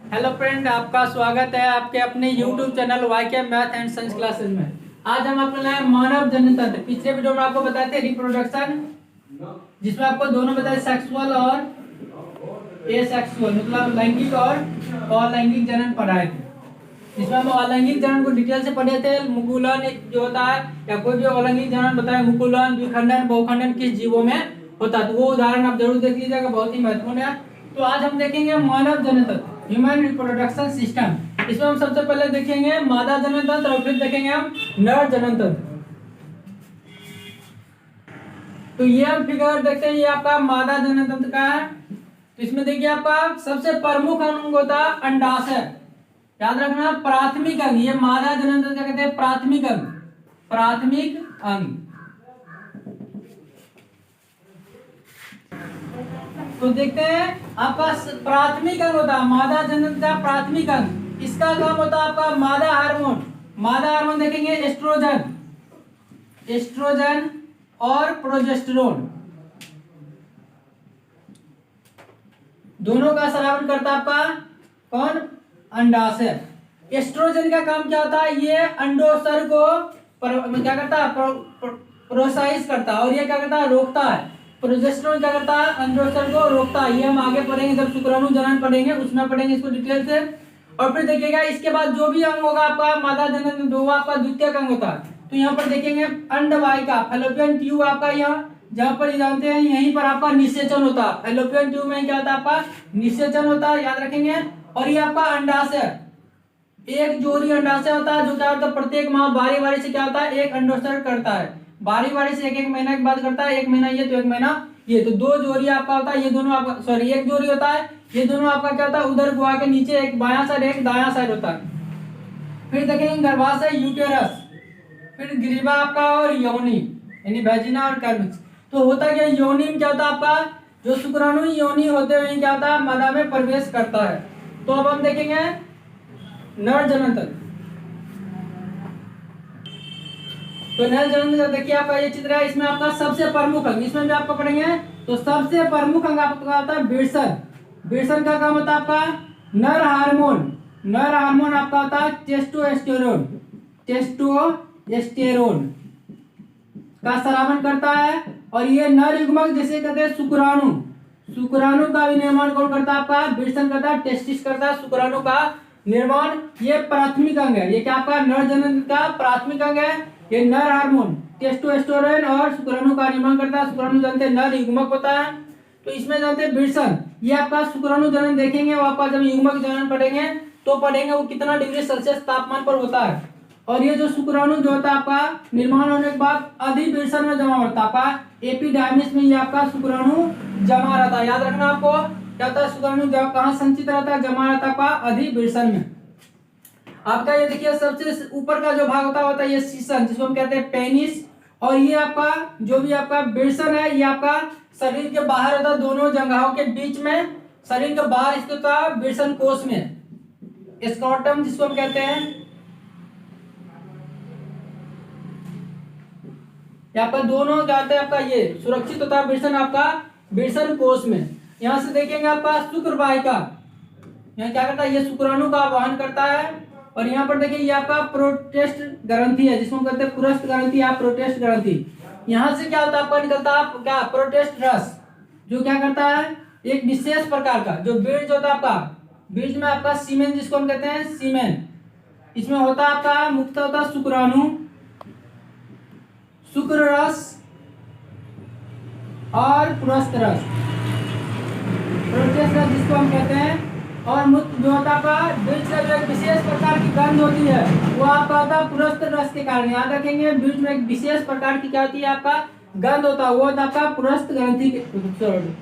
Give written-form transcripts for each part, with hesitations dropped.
Hello friend, आपका स्वागत है आपके अपने YouTube channel Y K math and science classes में। आज हम आपको लाए मानव जननतंत्र। पिछले वीडियो में आपको बताए थे रिप्रोडक्शन, जिसमें आपको दोनों बताए सेक्सुअल और एसेक्सुअल, मतलब लैंगिक और अलैंगिक जनन पढ़ाए थे। जिसमें हम अलैंगिक जनन को डिटेल से पढ़े थे। मुकुलन जो होता है या कोई भी अलैंगिक जनन बताए, मुकुलन, द्विखंडन, बहुखंडन किस जीवों में होता है, तो वो उदाहरण आप जरूर देख लीजिएगा, बहुत ही महत्वपूर्ण है। तो आज हम देखेंगे मानव जननतंत्र, ह्यूमन रिप्रोडक्शन सिस्टम। इसमें हम सबसे पहले देखेंगे मादा जननतंत्र और फिर देखेंगे हम नर जननतंत्र। तो ये हम फिगर देखते हैं, ये आपका मादा जननतंत्र का है। तो इसमें देखिए आपका सबसे प्रमुख अंग होता है अंडाशय। याद रखना, प्राथमिक अंग, ये मादा जननतंत्र क्या कहते हैं, प्राथमिक अंग, प्राथमिक अंग। तो देखते हैं आपका प्राथमिक अंग होता है मादा जनन का प्राथमिक अंग। इसका काम होता है आपका मादा हार्मोन। मादा हार्मोन देखेंगे एस्ट्रोजन, एस्ट्रोजन और प्रोजेस्टेरोन, दोनों का स्रावन करता है आपका कौन, अंडाशय। एस्ट्रोजन का काम क्या होता है, ये अंडोत्सर्ग को क्या करता है, प्रोत्साहित करता है, और ये क्या करता है, रोकता है। प्रोजेस्टेरोन क्या करता है, अंडोत्सर्ग को रोकता है। ये हम आगे पढ़ेंगे, जब शुक्राणु जनन पढ़ेंगे उसमें पढ़ेंगे इसको डिटेल से। और फिर देखिएगा इसके बाद जो भी अंग होगा आपका मादा जनन, वो आपका द्वितीयक अंग होता है। तो यहाँ पर देखेंगे अंडवाहिका, फैलोपियन ट्यूब आपका, यहाँ जहाँ पर जानते हैं यहीं पर आपका निषेचन होता है। फैलोपियन ट्यूब में क्या होता है आपका, निषेचन होता है, याद रखेंगे। और ये आपका अंडाशय, एक जोड़ी अंडाशय होता है, जो क्या होता है प्रत्येक माह बारी बारी से क्या होता है, एक अंडोत्सर्ग करता है। बारी बारी से एक एक महीना के बाद करता है, एक महीना ये तो एक महीना ये, तो दो जोड़ी आपका होता है। ये दोनों आपका, सॉरी, एक जोड़ी होता है, ये दोनों आपका क्या होता है, उधर गुहा के नीचे एक बायां साइड एक दायां साइड होता है। फिर देखेंगे गर्भाशय, यूटेरस, फिर ग्रीवा आपका और योनि, यानी वेजिना और कर्मिक्स। तो होता क्या, योनि में क्या होता है आपका, जो शुक्राणु योनि होते हुए क्या होता है, मादा में प्रवेश करता है। तो अब हम देखेंगे नर जननतंत्र। तो नर जननतंत्र देखिए आपका ये चित्र है, इसमें आपका सबसे प्रमुख अंग, इसमें भी आपको पढ़ेंगे। तो सबसे प्रमुख अंग आपका होता है बेसन। बेसन का काम होता है आपका नर हार्मोन। नर हार्मोन आपका होता है टेस्टोस्टेरोन, टेस्टोस्टेरोन का स्रावन करता है। और ये नर युग्मक जैसे कहते हैं शुक्राणु, शुक्राणु का भी निर्माण कौन करता है आपका, बेसन करता है, टेस्टिस करता है शुक्राणु का निर्माण। ये प्राथमिक अंग है, ये क्या आपका नर जनन का प्राथमिक अंग है। ये नर हार्मोन टेस्टोस्टेरोन और शुक्राणु का निर्माण करता है। शुक्राणु जानते हैं नर युग्मक होता है। तो इसमें जानते हैं बेसन, ये आपका शुक्राणु जनन देखेंगे, वो आपका जब युग्मक जनन पढ़ेंगे तो पढ़ेंगे वो कितना डिग्री सेल्सियस तापमान पर होता है। और ये जो शुक्राणु जो होता है आपका निर्माण होने के बाद अधिवेशन में जमा होता है आपका एपिडर्मिस में, ये आपका शुक्राणु जमा रहता है। याद रखना आपको क्या होता है, शुक्राणु कहाँ संचित रहता है, जमा रहता है आपका अधिवेशन में। आपका ये देखिए सबसे ऊपर का जो भाग होता है ये सीसन, जिसको हम कहते हैं पेनिस। और ये आपका जो भी आपका बेसन है, ये आपका शरीर के बाहर होता है, दोनों जंघाओं के बीच में, शरीर के बाहर स्थित होता है बेसन कोष में, स्क्रॉटम जिसको हम कहते हैं। यहाँ पर दोनों क्या होता है आपका, ये सुरक्षित होता है बेसन आपका बेसन कोष में। यहाँ से देखेंगे आपका शुक्रवाहिका, यहाँ क्या करता है, ये शुक्राणु का वहन करता है। और यहाँ पर देखिए ये आपका प्रोटेस्ट ग्रंथि है, जिसको कहते हैं पुरस्थ ग्रंथि या प्रोटेस्ट ग्रंथि। यहाँ से क्या होता है आपका, निकलता है क्या, प्रोटेस्ट रस, जो क्या करता है, एक विशेष प्रकार का जो बीज होता है आपका, बीज में आपका सीमेन, जिसको हम कहते हैं सीमेन, इसमें होता है आपका मुक्त होता है शुक्राणु, शुक्र रस और पुरस्थ रस, प्रोटेस्ट रस जिसको हम कहते हैं। और मुक्त जो होता है बीज का जो एक विशेष प्रकार की गंध होती है, वो आपका होता है पुरस्थ रस के कारण। याद रखेंगे बीज में एक विशेष प्रकार की क्या होती है, आपका गंध होता है, वो होता है आपका पुरस्थ ग्रंथि,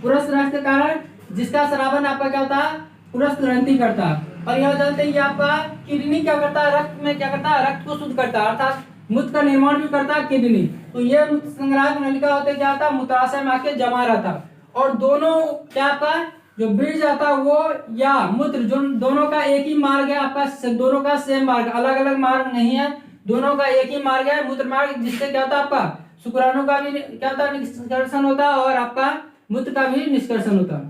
पुरस्थ रस के कारण, जिसका स्रावन आपका क्या होता है, पुरस्थ ग्रंथि करता है। और यह जानते हैं ये आपका किडनी क्या करता है, रक्त में क्या करता है, रक्त को शुद्ध करता है, अर्थात मूत्र का निर्माण भी करता है किडनी। तो ये मूत्र संग्राहक नलिका होते क्या होता है, मूत्राशय में आके जमा रहता है। और दोनों क्या आपका जो बीज आता है वो या मूत्र, जो दोनों का एक ही मार्ग है आपका, दोनों का सेम मार्ग, अलग अलग मार्ग नहीं है, दोनों का एक ही मार्ग है मूत्र मार्ग, जिससे क्या होता है आपका शुक्राणु का भी क्या होता है, निष्कर्षण होता है, और आपका मूत्र का भी निष्कर्षण होता है।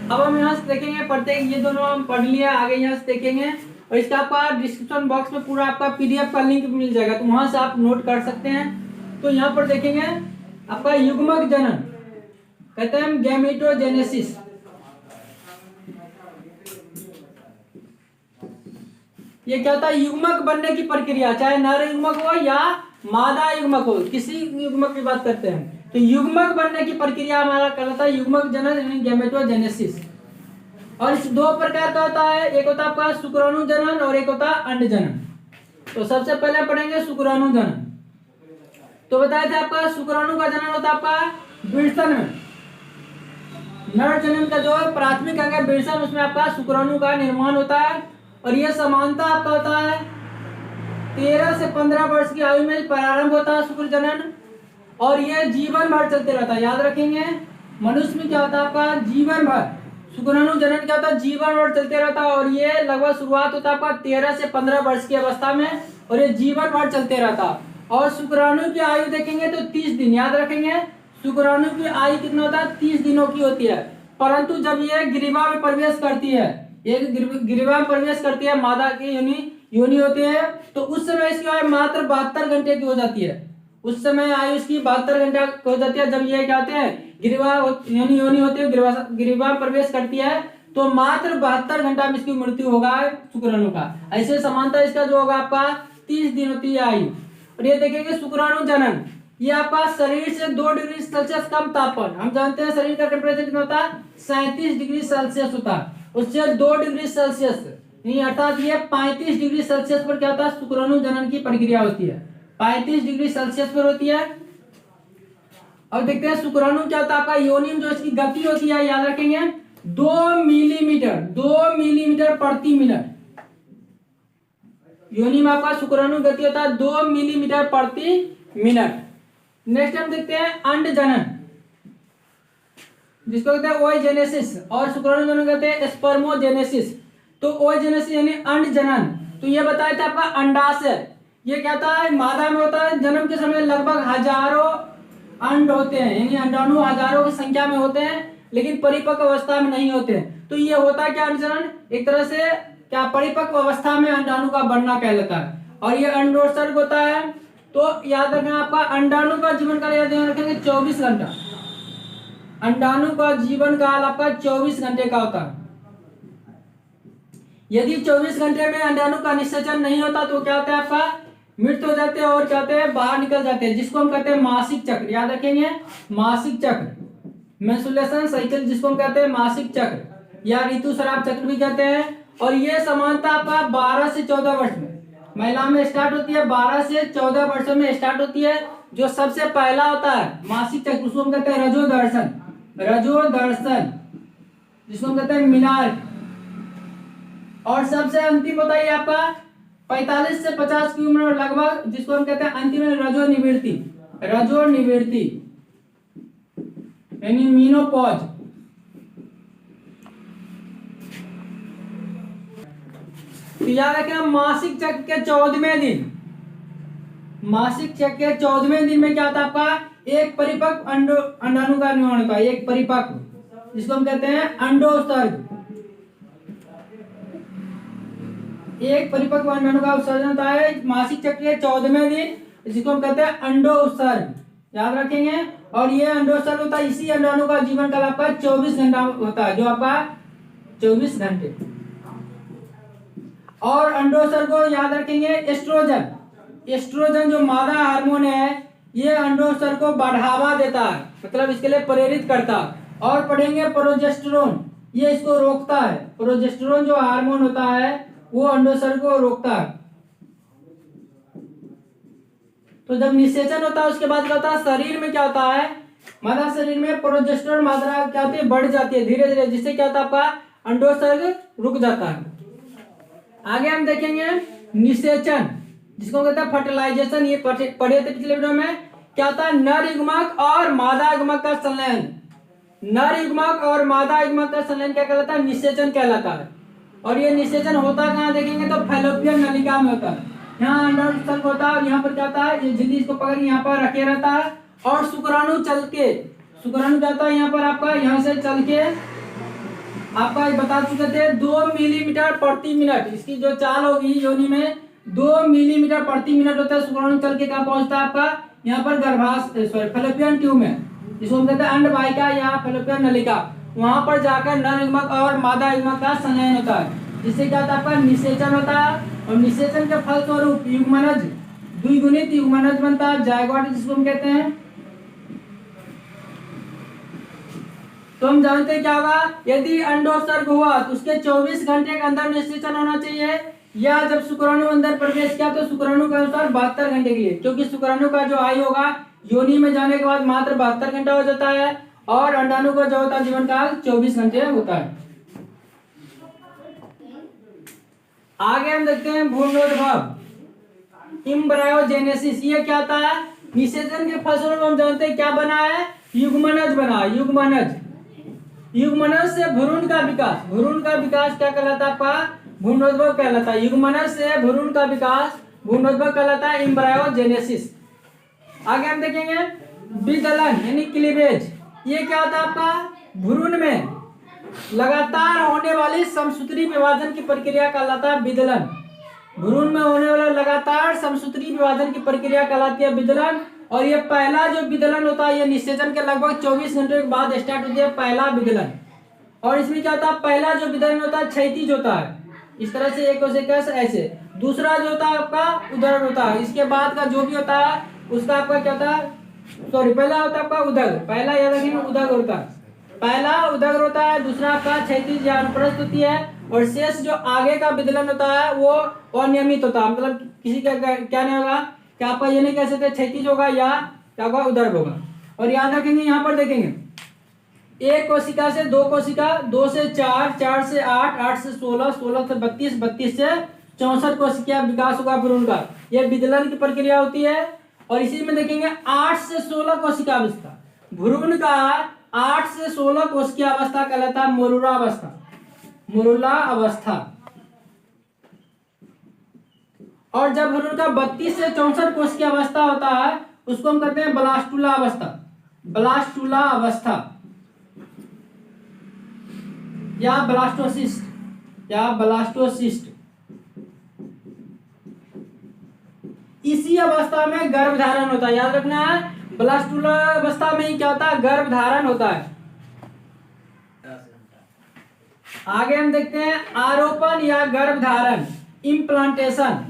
अब हम यहाँ से देखेंगे पढ़ते ये दोनों हम पढ़ लिया, आगे यहाँ से देखेंगे और इसका आपका डिस्क्रिप्शन बॉक्स में पूरा आपका पीडीएफ का लिंक मिल जाएगा, तो वहां से आप नोट कर सकते हैं। तो यहाँ पर देखेंगे आपका युग्मक जनन, कहते हैं गैमेटोजेनेसिस। ये क्या होता है, युग्मक बनने की प्रक्रिया, चाहे नर युग्मक हो या मादा युग्मक हो, किसी युग्मक की बात करते हैं, तो युग्मक बनने की प्रक्रिया हमारा कहलाता है युग्मक जनन यानी गैमेटोजेनेसिस। और इस दो प्रकार का होता है, एक होता है आपका शुक्राणु जनन और एक होता है अंड जनन। तो सबसे पहले पढ़ेंगे शुक्राणु जनन। तो बताया था आपका शुक्राणु का जनन होता है आपका विल्सन में, नर जनन का जो प्राथमिक अंग है विल्सन, उसमें आपका शुक्राणु का निर्माण होता है और यह समानता आपका होता है 13 से 15 वर्ष की आयु में प्रारंभ होता है शुक्र जनन और यह जीवन भर चलते रहता है। याद रखेंगे मनुष्य में क्या होता है आपका जीवन भर, शुक्राणु जनन क्या होता है जीवन भर चलते रहता है और ये लगभग शुरुआत होता है आपका 13 से 15 वर्ष की अवस्था में और ये जीवन भर चलते रहता है। और शुक्राणु की आयु देखेंगे तो 30 दिन, याद रखेंगे शुक्राणु की आयु कितना होता है 30 दिनों की होती है। परंतु जब ये गिरिवा में प्रवेश करती है, ये गिरिवा में प्रवेश करती है, मादा की योनि होती है, तो उस समय इसकी आयु मात्र 72 घंटे की हो जाती है। उस समय आयु इसकी 72 घंटे हो जाती है। जब ये क्या होते हैं गिरिवा योनि होती है, गिरिवा में प्रवेश करती है, तो मात्र 72 घंटा में इसकी मृत्यु होगा शुक्राणु का। ऐसे समानता इसका जो होगा आपका 30 दिन होती है आयु। और ये देखेंगे शुक्राणु जनन, ये आपका शरीर से 2 डिग्री सेल्सियस कम तापमान, हम जानते हैं शरीर का टेम्परेचर कितना होता है 37 डिग्री सेल्सियस होता है, उससे 2 डिग्री सेल्सियस अर्थात ये 35 डिग्री सेल्सियस पर क्या होता है शुक्राणु जनन की प्रक्रिया होती है, 35 डिग्री सेल्सियस पर होती है। अब देखते हैं शुक्राणु क्या होता है आपका योनि में जो इसकी गति होती है, याद रखेंगे 2 मिलीमीटर प्रति मिनट। योनि में आपका शुक्राणु गति होता है 2 मिलीमीटर प्रति मिनट। नेक्स्ट हम देखते हैं अंड जनन, जिसको कहते हैं ओजेनेसिस, और शुक्राणु जनन कहते हैं स्पर्मोजेनेसिस। तो ओजेनेसिस यानी अंड जनन, तो ये बताया था आपका अंडाशय, ये क्या होता है मादा में होता है, जन्म के समय लगभग हजारों अंड होते हैं, यानी अंडाणु हजारों की संख्या में होते हैं, लेकिन परिपक्व अवस्था में नहीं होते हैं। तो ये होता है क्या अंड जनन, एक तरह से क्या परिपक्व अवस्था में अंडाणु का बनना कहलाता है। और ये अंडोत्सर्ग होता है, तो याद रखना आपका अंडाणु का जीवन काल याद रखेंगे 24 घंटा, अंडाणु का जीवन काल आपका 24 घंटे का होता है। यदि 24 घंटे में अंडाणु का निषेचन नहीं होता तो क्या होता है आपका मृत हो जाते हैं और क्या होते हैं बाहर निकल जाते हैं, जिसको हम कहते हैं मासिक चक्र। याद रखेंगे मासिक चक्र, मेंस्ट्रुएशन साइकिल जिसको हम कहते हैं मासिक चक्र या ऋतुस्राव चक्र भी कहते हैं। और ये समानता आपका 12 से 14 वर्ष में महिला में स्टार्ट होती है, 12 से 14 वर्षों में स्टार्ट होती है। जो सबसे पहला होता है मासिक चक्र उसको हम कहते हैं रजोदर्शन, जिसको हम कहते हैं मीनार। और सबसे अंतिम होता है आपका 45 से 50 की उम्र लगभग, जिसको हम कहते हैं अंतिम रजोनिवृत्ति यानी मीनोपॉज। तो याद रखना मासिक चक्र के 14वें दिन में क्या होता है आपका एक परिपक्व अंडाणु का निर्माण होता है, एक परिपक्व, जिसको हम कहते हैं अंडोत्सर्ग। एक परिपक्व अंडाणु का उत्सर्जन होता है मासिक चक्र के 14वें दिन, जिसको हम कहते हैं अंडोत्सर्ग, याद रखेंगे। और ये अंडोत्सर्ग होता है, इसी अंडाणु का जीवन काल आपका 24 घंटा होता है, जो आपका 24 घंटे। और अंडोत्सर्ग को याद रखेंगे एस्ट्रोजन जो मादा हार्मोन है, ये अंडोत्सर्ग को बढ़ावा देता है, मतलब इसके लिए प्रेरित करता है। और पढ़ेंगे प्रोजेस्टेरोन, ये इसको रोकता है, प्रोजेस्टेरोन जो हार्मोन होता है वो अंडोत्सर्ग को रोकता है। तो जब निषेचन होता है उसके बाद क्या होता है शरीर में क्या होता है मादा शरीर में प्रोजेस्टेरोन मात्रा क्या होती है बढ़ जाती है धीरे धीरे, जिससे क्या होता है आपका अंडोत्सर्ग रुक जाता है। आगे हम देखेंगे निषेचन, जिसको कहते हैं फर्टिलाइजेशन, ये पढ़े थे पिछले वीडियो में। क्या होता है नर युग्मक और मादा युग्मक का संलयन, नर युग्मक और मादा युग्मक का संलयन क्या कहलाता है निषेचन कहलाता है। और ये निषेचन होता कहाँ देखेंगे तो फैलोपियन नलिका में होता है, यहाँ अंडोत्सर्ग होता है और यहाँ पर क्या होता है ये झिल्ली इसको पकड़ यहाँ पर रखे रहता है और शुक्राणु जाता है यहाँ पर आपका यहाँ से चल के आपका बता चुके थे 2 मिलीमीटर प्रति मिनट, इसकी जो चाल होगी योनि में 2 मिलीमीटर प्रति मिनट होता है। शुक्राणु चल के कहाँ पहुंचता है आपका, यहाँ पर गर्भाशय सॉरी फैलोपियन ट्यूब में, जिसको हम कहते हैं अंडवाहिका या फैलोपियन नलिका। वहां पर जाकर नर युग्मक और मादा युग्मक का संलयन होता है, जिससे क्या होता है आपका निषेचन होता है, और निषेचन के फलस्वरूप युग्मनज द्विगुणित युग्मनज बनता है, जायगोट जिसको हम कहते हैं। तो हम जानते हैं क्या होगा, यदि अंडोत्सर्ग हुआ तो उसके 24 घंटे के अंदर निषेचन होना चाहिए, या जब शुक्राणु अंदर प्रवेश किया तो शुक्राणु के अनुसार 72 घंटे के लिए, क्योंकि शुक्राणु का जो आयु होगा योनि में जाने के बाद मात्र 72 घंटा हो जाता है, और अंडाणु का जो होता है जीवन काल 24 घंटे होता है। आगे हम देखते हैं भ्रूणोद्भव, एम्ब्रायोजेनेसिस। ये क्या होता है, निषेचन के फलस्वरूप हम जानते हैं क्या बना है, युग्मनज बना। युग्मनज से भ्रूण का विकास, भ्रूण का विकास क्या कहलाता है आपका, भ्रूणोद्भव कहलाता है। युग्मनज से भ्रूण का विकास भ्रूणोद्भव कहलाता है, एम्ब्रायोजेनेसिस। आगे हम देखेंगे विदलन यानी क्लीवेज। ये क्या होता है आपका, भ्रूण में लगातार होने वाली समसूत्री विभाजन की प्रक्रिया कहलाता है विदलन। भ्रूण में होने वाला लगातार समसूत्री विभाजन की प्रक्रिया कहलाती है विदलन। और ये पहला जो विदलन होता है ये निषेचन के लगभग 24 घंटे के बाद स्टार्ट होती है पहला विदलन। और इसमें क्या होता है, पहला जो विदलन होता है क्षैतिज होता है, इस तरह से एक कोशिका ऐसे। दूसरा जो होता है आपका उदर होता है, इसके बाद का जो भी होता है उसका आपका क्या होता है, सॉरी पहला होता है आपका उदर, पहला याद रखिए उदर होता है, पहला उदर होता है, दूसरा आपका क्षैतिज या अनुप्रस्थ होती है, और शेष जो आगे का विदलन होता है वो अनियमित होता है। मतलब किसी का क्या नहीं होगा, क्या आपका ये नहीं कह सकते क्षैतिज होगा या क्या होगा उदर होगा। और याद रखेंगे यहाँ पर देखेंगे एक कोशिका से दो कोशिका, 2 से 4, 4 से 8, 8 से 16, 16 से 32, 32 से 64 कोशिका विकास होगा भ्रूण का, यह विदलन की प्रक्रिया होती है। और इसी में देखेंगे 8 से 16 कोशिका अवस्था, भ्रूण का 8 से 16 कोशिका अवस्था कहलाता है मोरुला अवस्था, मोरुला अवस्था। और जब भ्रूण का 32 से 64 कोशिका अवस्था होता है उसको हम कहते हैं ब्लास्टुला अवस्था, ब्लास्टुला अवस्था या ब्लास्टोसिस्ट या ब्लास्टोसिस्ट। इसी अवस्था में गर्भधारण होता है, याद रखना है ब्लास्टुला अवस्था में ही क्या होता है, गर्भधारण होता है। आगे हम देखते हैं आरोपण या गर्भधारण, इम्प्लांटेशन।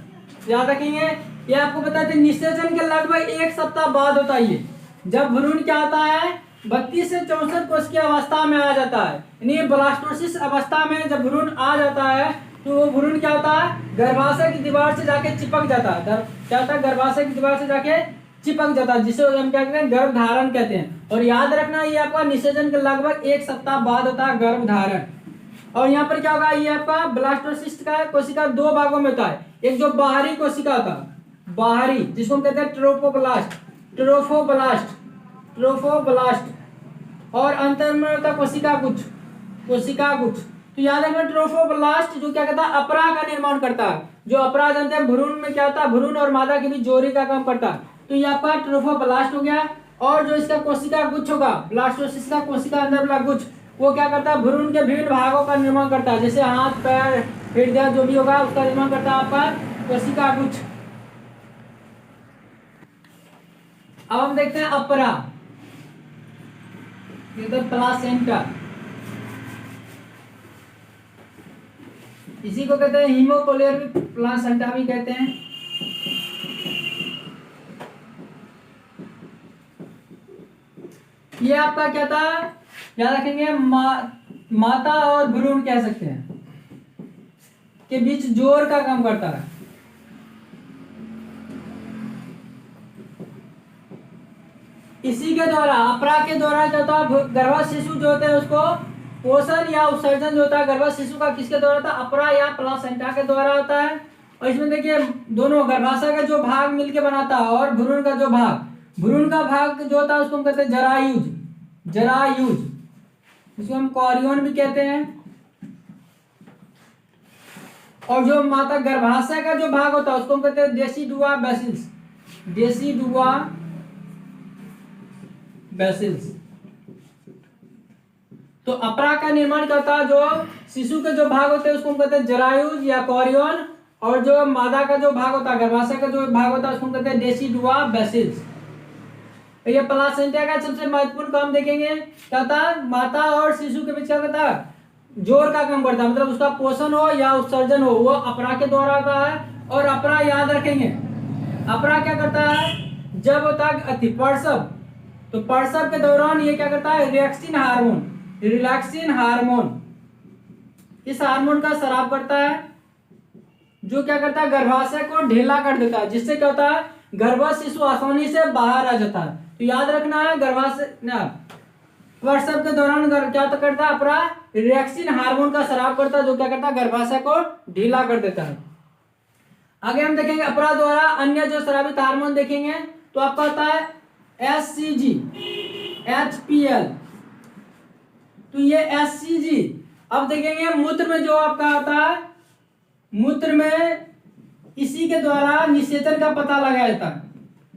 याद रखेंगे ये आपको बताते हैं निषेचन के लगभग 1 सप्ताह बाद होता है ये, जब भ्रूण क्या होता है 32 से 64 कोशिका अवस्था में आ जाता है, यानी ब्लास्टोसिस अवस्था में जब भ्रूण आ जाता है तो वो भ्रूण क्या होता है गर्भाशय की दीवार से जाके चिपक जाता है, क्या होता है गर्भाशय की दीवार से जाके चिपक जाता है, जिसे हम क्या कहते हैं गर्भधारण कहते हैं। और याद रखना ये आपका निषेचन के लगभग 1 सप्ताह बाद होता है गर्भधारण। और यहाँ पर क्या होगा, ये आपका ब्लास्टोसिस्ट का कोशिका 2 भागों में होता है, एक जो बाहरी कोशिका होता है बाहरी जिसको हम कहते हैं ट्रोफोब्लास्ट, ट्रोफोब्लास्ट, ट्रोफोब्लास्ट, और अंतर में होता है कोशिका गुच्छ, कोशिका गुच्छ। तो याद रखना ट्रोफोब्लास्ट जो क्या करता है अपरा का निर्माण करता है, जो अपरा जानते हैं भ्रूण में क्या होता है भ्रूण और मादा के बीच जोड़ी का काम करता है, तो ये आपका ट्रोफोब्लास्ट हो गया। और जो इसका कोशिका गुच्छ होगा ब्लास्टोसिस का कोशिका अंदर वाला गुच्छ वो क्या करता है भ्रूण के विभिन्न भागों का निर्माण करता है, जैसे हाथ पैर हृदय जो भी होगा उसका निर्माण करता है आपका कोशिका गुच्छ। अब हम देखते हैं अपरा, प्लासेंटा, इसी को कहते हैं हीमोकोलियर भी प्लासेंटा भी कहते हैं। ये आपका क्या था याद रखेंगे माता और भ्रूण कह सकते हैं के बीच जोड़ का काम करता है। इसी के द्वारा अपरा के द्वारा क्या होता है गर्भ शिशु जो होते हैं उसको पोषण या उत्सर्जन जो होता है गर्भ शिशु का किसके द्वारा होता है अपरा या प्लासेंटा के द्वारा होता है। और इसमें देखिए दोनों गर्भाशय का जो भाग मिलके बनाता है और भ्रूण का जो भाग, भ्रूण का भाग जो होता है उसको हम कहते हैं जरायुज, जरायुज, इसको हम कॉरियोन भी कहते हैं। और जो माता गर्भाशय का जो भाग होता है उसको हम कहते हैं डेसिडुआ बेसिल्स, डेसिडुआ बेसिल्स। तो अपरा का निर्माण क्या होता है, जो शिशु के जो भाग होते हैं उसको हम कहते हैं जरायुज या कोरियन, और जो मादा का जो भाग होता है, गर्भाशय का जो भाग होता है उसको हम कहते हैं डेसिडुआ बेसिस। तो ये प्लासेंटा का सबसे महत्वपूर्ण काम देखेंगे, क्या था, माता और शिशु के बीच क्या होता है, जोड़ का काम करता है, मतलब उसका पोषण हो या उत्सर्जन हो वो अपरा के द्वारा होता है। और अपरा याद रखेंगे, अपरा क्या करता है, जब होता है प्रसव, तो प्रसव के दौरान ये क्या करता है, रिलैक्सिन हार्मोन, इस हार्मोन का स्राव करता है, जो क्या करता है, गर्भाशय को ढीला कर देता है, जिससे क्या होता है, गर्भस्थ शिशु आसानी से बाहर आ जाता है। तो याद रखना है, गर्भाशय प्रसव के दौरान क्या करता है, अपरा रिलैक्सिन हार्मोन का स्राव करता है, जो क्या करता है, गर्भाशय को ढीला कर देता है। आगे हम देखेंगे अपरा द्वारा अन्य जो स्रावित हार्मोन देखेंगे, तो आपका होता है HCG, HPL। तो ये HCG, अब देखेंगे मूत्र में जो आपका आता है, मूत्र में इसी के द्वारा निषेचन का पता लगाया जाता है।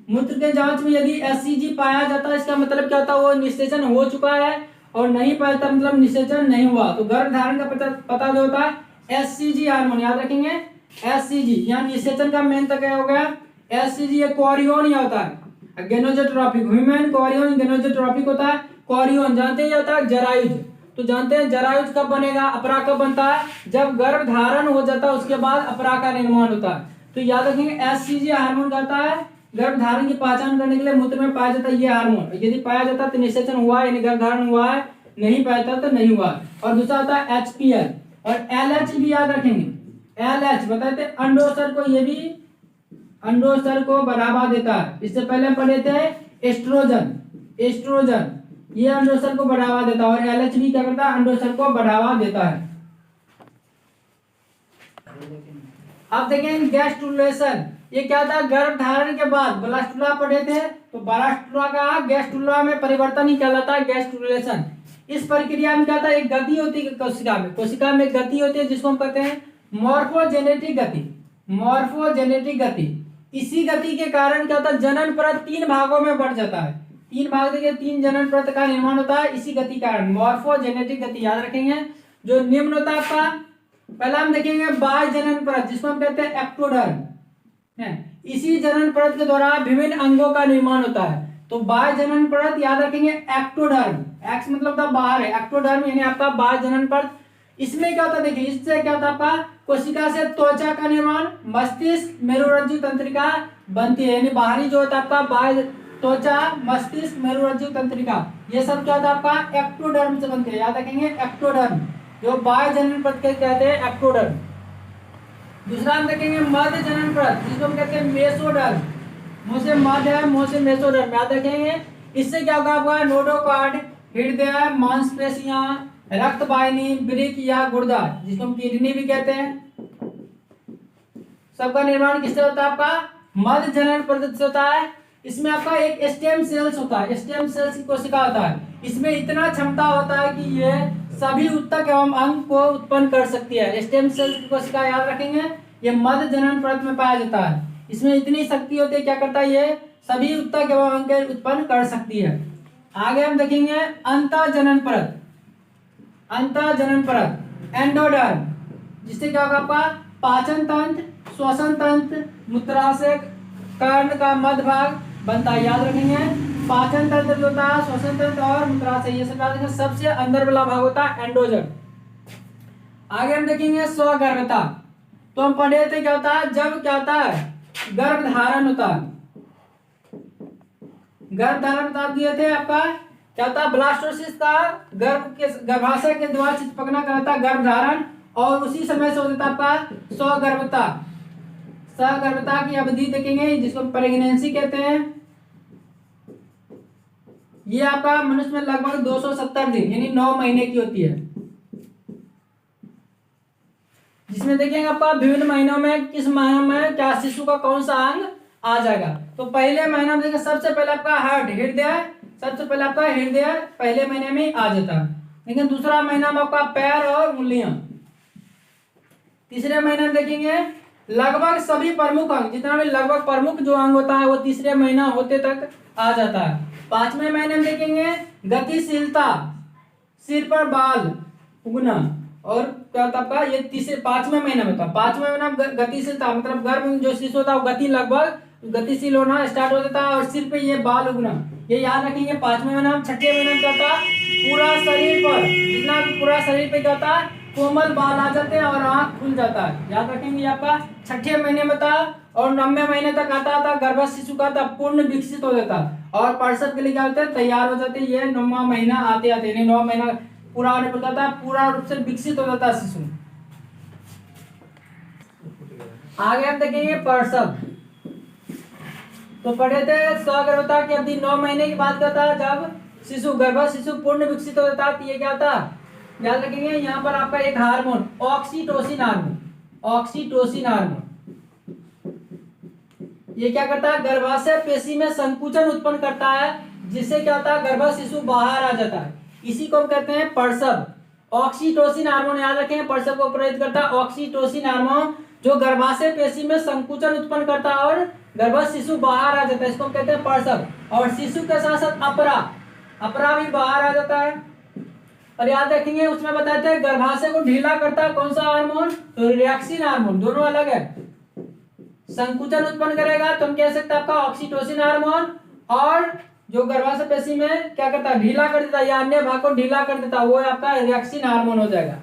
मूत्र के जांच में यदि HCG पाया जाता है, इसका मतलब क्या होता है, वो निषेचन हो चुका है, और नहीं पाया जाता मतलब निषेचन नहीं हुआ। तो गर्भ धारण का पता जो होता है HCG हार्मोन, याद रखेंगे HCG, यहाँ निषेचन का मेन तक क्या हो गया, HCG ये कोरियन होता है, गेनोजेट्रोपिक, ह्यूमन कोरियन गेनोजेट्रोपिक होता है। कोरियन जानते ही होता है जरायुज, तो जानते हैं जरायुज कब बनेगा, अपरा कब बनता है, जब गर्भ धारण हो जाता है उसके बाद अपरा का निर्माण होता है। तो याद रखेंगे HCG हार्मोन कहता है गर्भ धारण की पहचान करने के लिए मूत्र में पाया जाता है ये हार्मोन, यदि पाया जाता है तो निषेचन हुआ यानी गर्भ धारण हुआ है, नहीं पाया जाता तो नहीं हुआ। और दूसरा होता है HPL, और LH भी याद रखेंगे, LH बताते अंडोत्सर्ग को, ये भी अंडोत्सर्ग को बढ़ावा देता है। इससे पहले पढ़े थे एस्ट्रोजन, ये अंडोत्सर्ग को बढ़ावा देता है, और LH भी क्या करता है, अंडोत्सर्ग को बढ़ावा देता है। अब देखें गैस्ट्रुलेशन, ये क्या था, गर्भ धारण के बाद ब्लास्टुला पढ़े थे, तो ब्लास्टुला का गैस्ट्रुला में परिवर्तन ही कहलाता है गैस्ट्रुलेशन। इस प्रक्रिया में क्या था, एक गति होती है कोशिका में गति होती है, जिसको हम कहते हैं मॉर्फोजेनेटिक गति। इसी गति के कारण क्या होता है, जनन परत 3 भागों में बढ़ जाता है, 3 भाग देखिए, 3 जनन परत का निर्माण होता है इसी गति के कारण, मॉर्फोजेनेटिक गति। याद रखेंगे जो निम्न होता है आपका, पहला हम देखेंगे बाह्य जनन परत, जिसको हम कहते हैं एक्टोडर्म है। इसी जनन परत के द्वारा विभिन्न अंगों का निर्माण होता है। तो बाह्य जनन परत याद रखेंगे एक्टोडर्म, एक्स मतलब था बाहर है, एक्टोडर्म यानी आपका बाह्य जनन परत। इसमें क्या होता है, देखिए इससे क्या होता है, आपका कोशिका से त्वचा का निर्माण, मस्तिष्क मेरुरज्जु तंत्रिका बनती है, यानी बाहरी जो होता है आपका बाह्य त्वचा, मस्तिष्क मेरुरज्जु तंत्रिका, ये सब क्या होता है आपका एक्टोडर्म से बनती है। याद रखेंगे एक्टोडर्म, जो बाह्य जनन परत के कहते हैं एक्टोडर्म। दूसरा हम देखेंगे मध्य जनन परत, जिसको हम कहते हैं मेसोडर्म, मुंह से मध्य है, मुंह से मेसोडर्म। याद रखेंगे इससे क्या होगा, आपका नोडोकार्ड, हृदय, मांसपेशियां, रक्त वाहिनी, वृक्क या गुर्दा, जिसको हम किडनी भी कहते हैं, सबका निर्माण किससे होता है, आपका मध्य जनन परत से होता है। इसमें आपका एक स्टेम सेल्स होता है, स्टेम सेल्स की कोशिका होता है, इसमें इतना क्षमता होता है कि ये सभी उत्तक एवं अंग को उत्पन्न कर सकती है। स्टेम सेल्स की कोशिका याद रखेंगे, ये मध्य जनन परत में पाया जाता है, इसमें इतनी शक्ति होती है, क्या करता है, ये सभी उत्तक एवं अंग के उत्पन्न कर सकती है। आगे हम देखेंगे अंतःजनन परत, एंडोडर्म, जिससे क्या होगा, आपका पाचन तंत्र, श्वसन तंत्र, मूत्राशय, कर्ण का मध्य भाग बनता है। याद रखेंगे पाचन तंत्र जो होता है, श्वसन तंत्र और मूत्राशय, ये सब याद रखेंगे। सबसे अंदर वाला भाग होता है एंडोजन। आगे हम देखेंगे स्वगर्भता, तो हम पढ़े थे क्या होता है, जब क्या होता है, गर्भ धारण होता है, गर्भ धारण बता दिए थे आपका, क्या होता है, ब्लास्टोसिस का गर्भाशय के द्वारा चिपकना कराता है गर्भ धारण, और उसी समय से होता है आपका सगर्भता की अवधि देखेंगे, जिसको प्रेगनेंसी कहते हैं। ये आपका मनुष्य में लगभग 270 दिन यानी 9 महीने की होती है, जिसमें देखेंगे आपका विभिन्न महीनों में किस महीने में क्या शिशु का कौन सा अंग आ जाएगा। तो पहले महीना में देखेंगे सबसे पहले आपका हृदय, सबसे पहले आपका हृदय पहले महीने में आ जाता है, लेकिन दूसरा महीना में आपका पैर और उंगलियां, तीसरे महीने में देखेंगे लगभग सभी प्रमुख अंग, जितना भी लगभग प्रमुख जो अंग होता है वो तीसरे महीना होते तक आ जाता है। 5वें महीने में देखेंगे गतिशीलता, सिर पर बाल उगना। और क्या होता है आपका ये तीसरे 5वें महीने में था। 5वें महीना गतिशील था, मतलब गर्भ में जो शिशु होता है वो गति लगभग गतिशील होना स्टार्ट हो जाता है और सिर पे ये बाल उगना। ये याद रखेंगे। 5वें महीना में 6ठे महीने में क्या होता है पूरा शरीर पर जितना भी पूरा शरीर पे क्या होता है कोमल बाल आ जाते हैं और आंख खुल जाता है। याद रखेंगे ये आपका 6ठे महीने में था और 9वें महीने तक आता था गर्भ शिशु का था पूर्ण विकसित हो जाता और प्रसव के लिए क्या होता है तैयार हो जाते हैं। ये 9वां महीना आते आते 9वां महीना पूरा होने पर क्या पूरा रूप से विकसित हो जाता है शिशु। आगे हम देखेंगे प्रसव। तो पढ़े थे स्वगर्भता की अवधि 9 महीने की बात करता है जब शिशु गर्भ शिशु पूर्ण विकसित हो जाता है। ये क्या होता है याद रखेंगे यहाँ पर आपका एक hormone oxytocin hormone, oxytocin hormone ये क्या करता है गर्भाशय पेशी में संकुचन उत्पन्न करता है जिससे क्या होता है गर्भ शिशु बाहर आ जाता है। इसी को हम कहते हैं प्रसव। ऑक्सीटोसिन हार्मोन याद रखें प्रसव को प्रेरित करता है ऑक्सीटोसिन हार्मोन जो गर्भाशय पेशी में संकुचन उत्पन्न करता है और गर्भ शिशु बाहर आ जाता है। इसको हम कहते हैं प्रसव। और शिशु के साथ साथ अपरा भी बाहर आ जाता है। और याद रखेंगे उसमें बताते हैं गर्भाशय को ढीला करता है कौन सा हार्मोन तो रिएक्सिन हार्मोन, दोनों अलग है। संकुचन उत्पन्न करेगा तो हम कह सकते हैं आपका ऑक्सीटोसिन हार्मोन और जो गर्भाशय पेशी में क्या करता है ढीला कर देता है या अन्य भाग को ढीला कर देता है वो आपका रिएक्सिन हार्मोन हो जाएगा।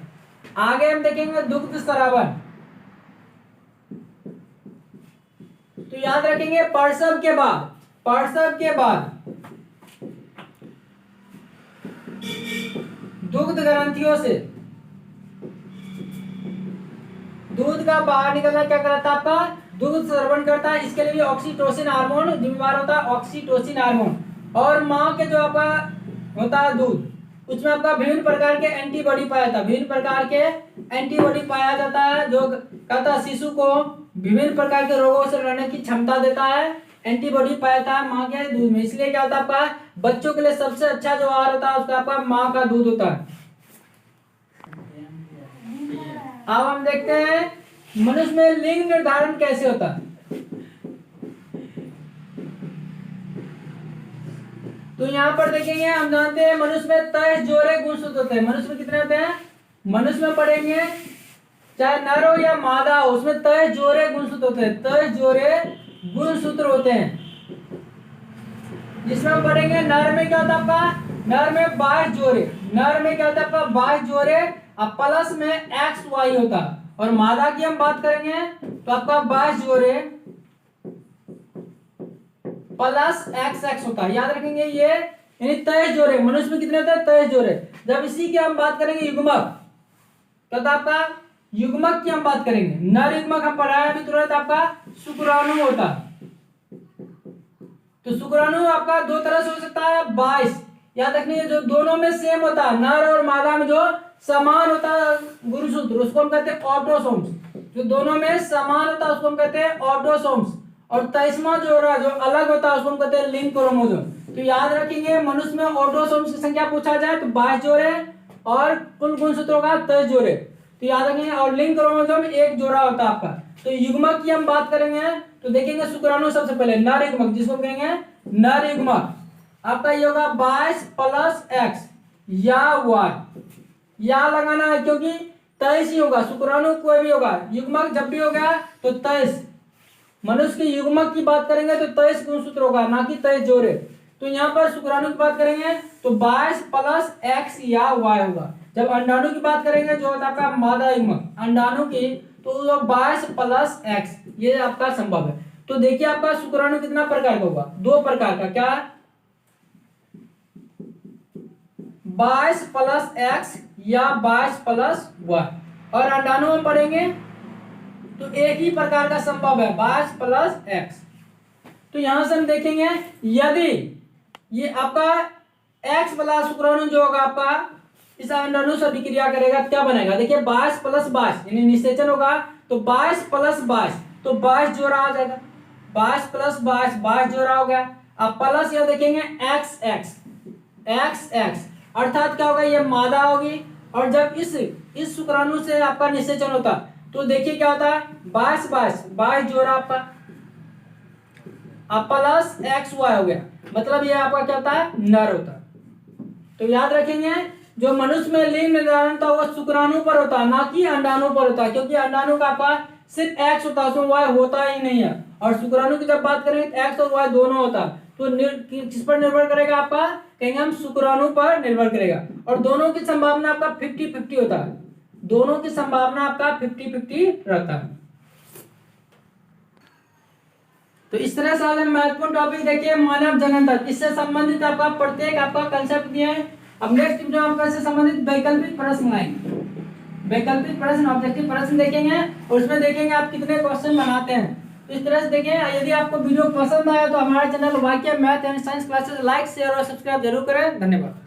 आगे हम देखेंगे दुग्ध स्रावन। तो याद रखेंगे प्रसव के बाद दुग्ध ग्रंथियों से दूध का बाहर निकलना क्या कराता है आपका दूध स्रवण करता है। इसके लिए भी ऑक्सीटोसिन हार्मोन जिम्मेदार होता है, ऑक्सीटोसिन हार्मोन। और माँ के जो आपका होता है दूध उसमें आपका विभिन्न प्रकार के एंटीबॉडी पाया जाता है, विभिन्न प्रकार के एंटीबॉडी पाया जाता है जो कहता शिशु को विभिन्न प्रकार के रोगों से लड़ने की क्षमता देता है। एंटीबॉडी पाया जाता है माँ के दूध में। इसलिए क्या होता है आपका बच्चों के लिए सबसे अच्छा जो आहार होता है उसका आपका माँ का दूध होता है। अब हम देखते हैं मनुष्य में लिंग निर्धारण कैसे होता है। तो यहाँ पर देखेंगे हम जानते हैं मनुष्य में 23 जोड़े गुणसूत्र होते हैं। मनुष्य में कितने होते हैं मनुष्य में पढ़ेंगे चाहे नर हो या मादा हो उसमें 23 जोड़े गुणसूत्र होते हैं, 23 जोड़े गुणसूत्र होते हैं। जिसमें हम पढ़ेंगे नर में क्या होता है आपका नर में 22 जोड़े, नर में क्या होता है आपका 22 जोड़े अब प्लस में एक्स वाई होता है। और मादा की हम बात करेंगे तो आपका 22 जोड़े प्लस एक्स एक्स होता है। याद रखेंगे ये यानी 23 जोड़े। मनुष्य में कितने होते हैं 23 जोड़े। जब इसी की हम बात करेंगे युग्मक तो आपका युग्मक की हम बात करेंगे नर युग्मक हम पढ़ाया अभी तुरंत आपका शुक्राणु होता है। तो शुक्राणु आपका दो तरह से हो सकता है 22। याद रखिए जो दोनों में सेम होता है नर और मादा में जो समान होता है गुणसूत्र उसको हम कहते हैं ऑटोसोम्स। जो दोनों में समान होता है उसको हम कहते हैं ऑटोसोम्स। और 23वां जोड़ा जो अलग होता है उसको हम कहते हैं लिंग क्रोमोसोम। तो याद रखेंगे मनुष्य में ऑटोसोम्स की संख्या पूछा जाए तो 22 जोड़े और कुल गुणसूत्रों का 23 जोड़े। तो याद रखेंगे और लिंग क्रोमोसोम एक जोड़ा होता है आपका। तो युग्मक की हम बात करेंगे तो देखेंगे शुक्राणु सबसे पहले नर युग्मक जिसको कहेंगे नर युग्मक आपका ये होगा 22 प्लस एक्स या वाई। या लगाना है क्योंकि 23 ही होगा, शुक्राणु कोई भी होगा, युग्मक जब भी हो गया तो 23। मनुष्य के युग्मक की बात करेंगे तो 23 गुणसूत्र होगा ना कि 23 जोड़े। तो यहाँ पर शुक्राणु की बात करेंगे तो 22 प्लस एक्स या वाई होगा। जब अंडाणु की बात करेंगे जो होता है आपका मादा युग्मक अंडाणु की तो 22 प्लस एक्स ये आपका संभव है। तो देखिए आपका शुक्राणु कितना प्रकार का होगा दो प्रकार का क्या 22 प्लस एक्स या 22 प्लस वाई। और अंडाणु हम पढ़ेंगे तो एक ही प्रकार का संभव है 22 प्लस एक्स। तो यहां से हम देखेंगे यदि ये आपका एक्स वाला शुक्राणु जो होगा आपका इस अंडाणु से अभिक्रिया करेगा क्या बनेगा देखिए 22 प्लस 22 यानी निषेचन होगा तो 22 प्लस 22 तो 22 जोड़ा आ जाएगा। 22 प्लस 22 22 जोड़ा हो गया। अब प्लस यह देखेंगे एक्स एक्स एक्स एक्स अर्थात क्या होगा ये मादा होगी। और जब इस शुक्राणु से आपका निषेचन होता तो देखिए क्या होता है 22 22 22 जोड़ा आपका अब प्लस एक्स वाई हो गया मतलब ये आपका क्या होता है नर होता है। तो याद रखेंगे जो मनुष्य में लिंग निर्धारण था वो शुक्राणु पर होता है, ना कि अंडाणु पर होता है, क्योंकि अंडाणु का आपका सिर्फ एक्स होता है, उसमें वाई होता ही नहीं है। और शुक्राणु की जब बात करें तो एक्स और वाई दोनों होता है। तो किस पर निर्भर करेगा आपका, कहेंगे हम शुक्राणु पर निर्भर करेगा। और दोनों की संभावना आपका 50-50 होता है, दोनों की संभावना आपका 50-50 रहता है। तो इस तरह से आज हम महत्वपूर्ण टॉपिक देखिए मानव जनन तक, इससे संबंधित आपका प्रत्येक आपका कंसेप्ट दिया है। अब नेक्स्ट वीडियो हम इससे संबंधित वैकल्पिक प्रश्न आएंगे, वैकल्पिक प्रश्न ऑब्जेक्टिव प्रश्न देखेंगे और उसमें देखेंगे आप कितने क्वेश्चन बनाते हैं। तो इस तरह से देखें। यदि आपको वीडियो पसंद आया तो हमारे चैनल वाक्य math and science classes like share और सब्सक्राइब जरूर करें। धन्यवाद।